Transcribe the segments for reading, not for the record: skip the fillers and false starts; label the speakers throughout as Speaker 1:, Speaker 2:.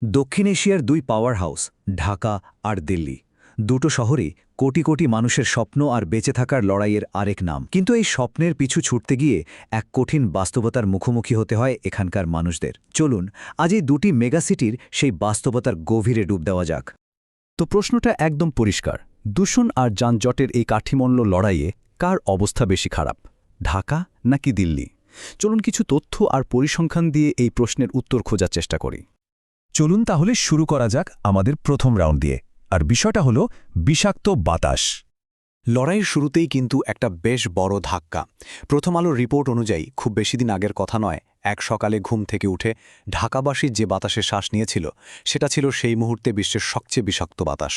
Speaker 1: দক্ষিণ এশিয়ার দুই পাওয়ার হাউস ঢাকা আর দিল্লি দুটো শহরই কোটি কোটি মানুষের স্বপ্ন আর বেঁচে থাকার লড়াইয়ের আরেক নাম। কিন্তু এই স্বপ্নের পিছু ছুটতে গিয়ে এক কঠিন বাস্তবতার মুখোমুখি হতে হয় এখানকার মানুষদের। চলুন আজ এই দুটি মেগাসিটির সেই বাস্তবতার গভীরে ডুব দেওয়া যাক।
Speaker 2: তো প্রশ্নটা একদম পরিষ্কার, দূষণ আর যানজটের এই কাঠিমল্য লড়াইয়ে কার অবস্থা বেশি খারাপ, ঢাকা নাকি দিল্লি? চলুন কিছু তথ্য আর পরিসংখ্যান দিয়ে এই প্রশ্নের উত্তর খোঁজার চেষ্টা করি।
Speaker 3: চলুন তাহলে শুরু করা যাক আমাদের প্রথম রাউন্ড দিয়ে, আর বিষয়টা হলো বিষাক্ত বাতাস।
Speaker 4: লড়াইয়ের শুরুতেই কিন্তু একটা বেশ বড় ধাক্কা। প্রথম আলোর রিপোর্ট অনুযায়ী খুব বেশি দিন আগের কথা নয়, এক সকালে ঘুম থেকে উঠে ঢাকাবাসী যে বাতাসে শ্বাস নিয়েছিল সেটা ছিল সেই মুহূর্তে বিশ্বের সবচেয়ে বিষাক্ত বাতাস।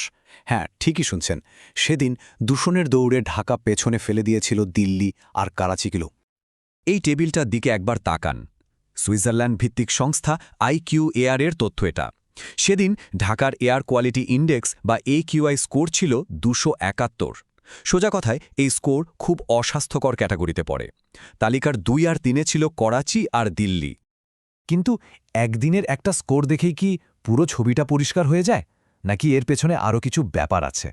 Speaker 4: হ্যাঁ, ঠিকই শুনছেন, সেদিন দূষণের দৌড়ে ঢাকা পেছনে ফেলে দিয়েছিল দিল্লি আর করাচিকেও।
Speaker 3: এই টেবিলটার দিকে একবার তাকান। সুইজারল্যান্ড ভিত্তিক সংস্থা IQAR এর তথ্য এটা। সেদিন ঢাকার এয়ার কোয়ালিটি ইন্ডেক্স বা AQI স্কোর ছিল 271। সোজা কথায় এই স্কোর খুব অস্বাস্থ্যকর ক্যাটাগরিতে পড়ে। তালিকার 2 আর 3 ছিল করাচি আর দিল্লি। কিন্তু একদিনের একটা স্কোর দেখেই কি পুরো ছবিটা পরিষ্কার হয়ে যায়, নাকি এর পেছনে আরও কিছু ব্যাপার আছে?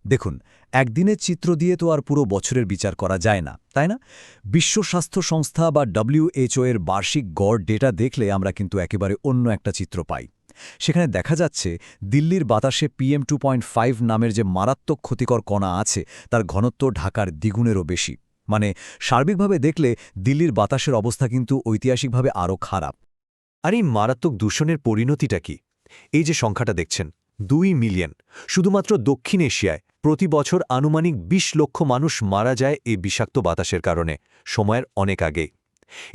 Speaker 2: দেখুন, একদিনের চিত্র দিয়ে তো আর পুরো বছরের বিচার করা যায় না, তাই না? বিশ্ব স্বাস্থ্য সংস্থা বা WHO এর বার্ষিক গড় ডেটা দেখলে আমরা কিন্তু একেবারে অন্য একটা চিত্র পাই। সেখানে দেখা যাচ্ছে দিল্লির বাতাসে PM2.5 নামের যে মারাত্মক ক্ষতিকর কণা আছে তার ঘনত্ব ঢাকার দ্বিগুণেরও বেশি। মানে সার্বিকভাবে দেখলে দিল্লির বাতাসের অবস্থা কিন্তু ঐতিহাসিকভাবে আরও খারাপ।
Speaker 3: আর এই মারাত্মক দূষণের পরিণতিটা কি? এই যে সংখ্যাটা দেখছেন, 2 মিলিয়ন। শুধুমাত্র দক্ষিণ এশিয়ায় প্রতি বছর আনুমানিক 20 লক্ষ মানুষ মারা যায় এই বিষাক্ত বাতাসের কারণে, সময়ের অনেক আগেই।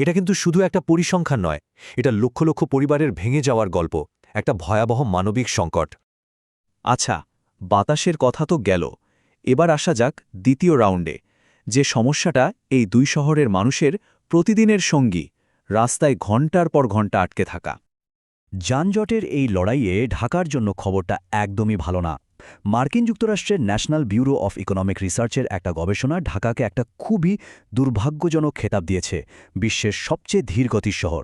Speaker 3: এটা কিন্তু শুধু একটা পরিসংখ্যান নয়, এটা লক্ষ লক্ষ পরিবারের ভেঙে যাওয়ার গল্প, একটা ভয়াবহ মানবিক সংকট।
Speaker 2: আচ্ছা, বাতাসের কথা তো গেল, এবার আসা যাক দ্বিতীয় রাউন্ডে। যে সমস্যাটা এই দুই শহরের মানুষের প্রতিদিনের সঙ্গী, রাস্তায় ঘণ্টার পর ঘণ্টা আটকে থাকা। যানজটের এই লড়াইয়ে ঢাকার জন্য খবরটা একদমই ভালো না। মার্কিন যুক্তরাষ্ট্রের ন্যাশনাল ব্যুরো অফ ইকোনমিক রিসার্চের একটা গবেষণা ঢাকাকে একটা খুবই দুর্ভাগ্যজনক খেতাব দিয়েছে বিশ্বের সবচেয়ে ধীরগতির শহর।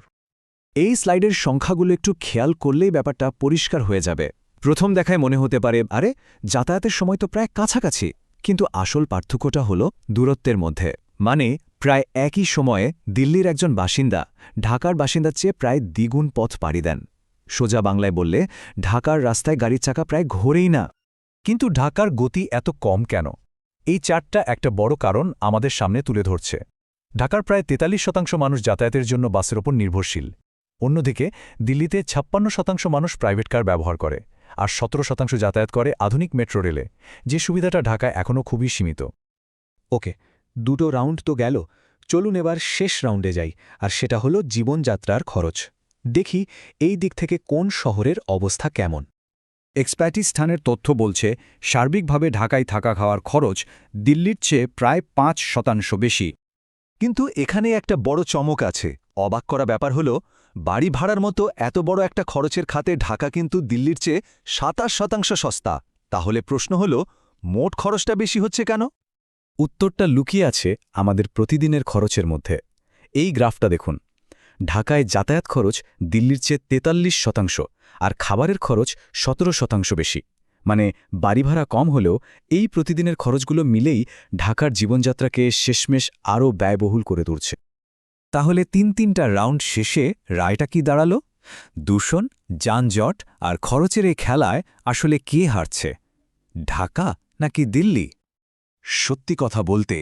Speaker 2: এই স্লাইডের সংখ্যাগুলো একটু খেয়াল করলেই ব্যাপারটা পরিষ্কার হয়ে যাবে। প্রথম দেখায় মনে হতে পারে, আরে যাতায়াতের সময় তো প্রায় কাছাকাছি, কিন্তু আসল পার্থক্যটা হলো দূরত্বের মধ্যে। মানে প্রায় একই সময়ে দিল্লির একজন বাসিন্দা ঢাকার বাসিন্দার চেয়ে প্রায় দ্বিগুণ পথ পাড়ি দেন। সোজা বাংলায় বললে ঢাকার রাস্তায় গাড়ির চাকা প্রায় ঘোরেই না।
Speaker 3: কিন্তু ঢাকার গতি এত কম কেন? এই চার্টটা একটা বড় কারণ আমাদের সামনে তুলে ধরছে। ঢাকার প্রায় 43% মানুষ যাতায়াতের জন্য বাসের ওপর নির্ভরশীল। অন্যদিকে দিল্লিতে 56% মানুষ প্রাইভেট কার ব্যবহার করে, আর 17% যাতায়াত করে আধুনিক মেট্রো রেলে, যে সুবিধাটা ঢাকায় এখনও খুবই সীমিত।
Speaker 5: ওকে, দুটো রাউন্ড তো গেল, চলুন এবার শেষ রাউন্ডে যাই, আর সেটা হলো জীবনযাত্রার খরচ। দেখি এই দিক থেকে কোন শহরের অবস্থা কেমন।
Speaker 2: এক্সপ্যাটিস্থানের তথ্য বলছে সার্বিকভাবে ঢাকায় থাকা খাওয়ার খরচ দিল্লির চেয়ে প্রায় 5% বেশি।
Speaker 3: কিন্তু এখানে একটা বড় চমক আছে। অবাক করা ব্যাপার হলো, বাড়ি ভাড়ার মতো এত বড় একটা খরচের খাতে ঢাকা কিন্তু দিল্লির চেয়ে 27% সস্তা। তাহলে প্রশ্ন হলো, মোট খরচটা বেশি হচ্ছে কেন?
Speaker 2: উত্তরটা লুকিয়ে আছে আমাদের প্রতিদিনের খরচের মধ্যে। এই গ্রাফটা দেখুন, ঢাকায় যাতায়াত খরচ দিল্লির চেয়ে 43%, আর খাবারের খরচ 17% বেশি। মানে বাড়ি ভাড়া কম হলেও এই প্রতিদিনের খরচগুলো মিলেই ঢাকার জীবনযাত্রাকে শেষমেশ আরও ব্যয়বহুল করে তুলছে। তাহলে তিনটা রাউন্ড শেষে রায়টা কি দাঁড়ালো? দূষণ, যানজট আর খরচের এই খেলায় আসলে কে হারছে, ঢাকা নাকি দিল্লি?
Speaker 3: সত্যি কথা বলতে,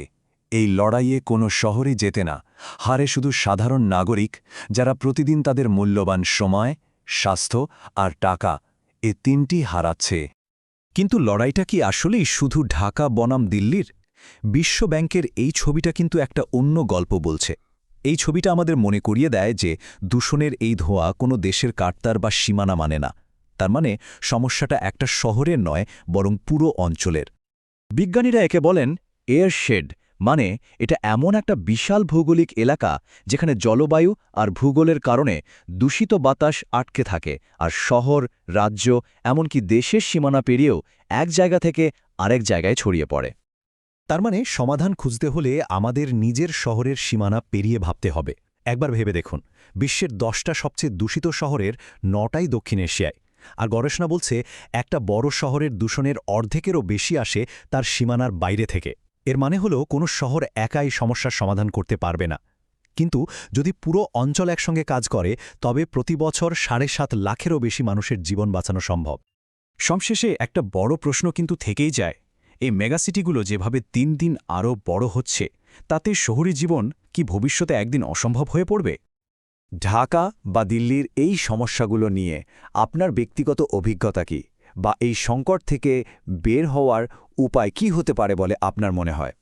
Speaker 3: এই লড়াইয়ে কোনো শহরে জেতে না, হারে শুধু সাধারণ নাগরিক, যারা প্রতিদিন তাদের মূল্যবান সময়, স্বাস্থ্য আর টাকা এ তিনটি হারাচ্ছে।
Speaker 2: কিন্তু লড়াইটা কি আসলেই শুধু ঢাকা বনাম দিল্লির? বিশ্ব ব্যাংকের এই ছবিটা কিন্তু একটা অন্য গল্প বলছে। এই ছবিটা আমাদের মনে করিয়ে দেয় যে দূষণের এই ধোঁয়া কোনো দেশের কাটতার বা সীমানা মানে না। তার মানে সমস্যাটা একটা শহরের নয়, বরং পুরো অঞ্চলের। বিজ্ঞানীরা একে বলেন এয়ারশেড, মানে এটা এমন একটা বিশাল ভৌগোলিক এলাকা যেখানে জলবায়ু আর ভূগোলের কারণে দূষিত বাতাস আটকে থাকে, আর শহর, রাজ্য, এমনকি দেশের সীমানা পেরিয়েও এক জায়গা থেকে আরেক জায়গায় ছড়িয়ে পড়ে।
Speaker 5: তার মানে সমাধান খুঁজতে হলে আমাদের নিজের শহরের সীমানা পেরিয়ে ভাবতে হবে।
Speaker 1: একবার ভেবে দেখুন, বিশ্বের 10টা সবচেয়ে দূষিত শহরের 9টাই দক্ষিণ এশিয়ায়। আর গবেষণা বলছে একটা বড় শহরের দূষণের অর্ধেকেরও বেশি আসে তার সীমানার বাইরে থেকে। এর মানে হলো কোনো শহর একাই সমস্যার সমাধান করতে পারবে না। কিন্তু যদি পুরো অঞ্চল একসঙ্গে কাজ করে, তবে প্রতি বছর 7.5 লাখেরও বেশি মানুষের জীবন বাঁচানো সম্ভব।
Speaker 2: সবশেষে একটা বড় প্রশ্ন কিন্তু থেকেই যায়, এই মেগাসিটিগুলো যেভাবে দিন দিন আরও বড় হচ্ছে, তাতে শহুরে জীবন কি ভবিষ্যতে একদিন অসম্ভব হয়ে পড়বে?
Speaker 3: ঢাকা বা দিল্লির এই সমস্যাগুলো নিয়ে আপনার ব্যক্তিগত অভিজ্ঞতা কি, বা এই সংকট থেকে বের হওয়ার উপায় কি হতে পারে বলে আপনার মনে হয়?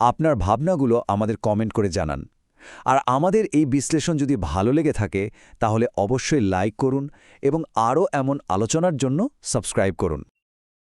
Speaker 3: আপনার ভাবনাগুলো আমাদের কমেন্ট করে জানান। আর আমাদের এই বিশ্লেষণ যদি ভালো লেগে থাকে, তাহলে অবশ্যই লাইক করুন এবং আরও এমন আলোচনার জন্য সাবস্ক্রাইব করুন।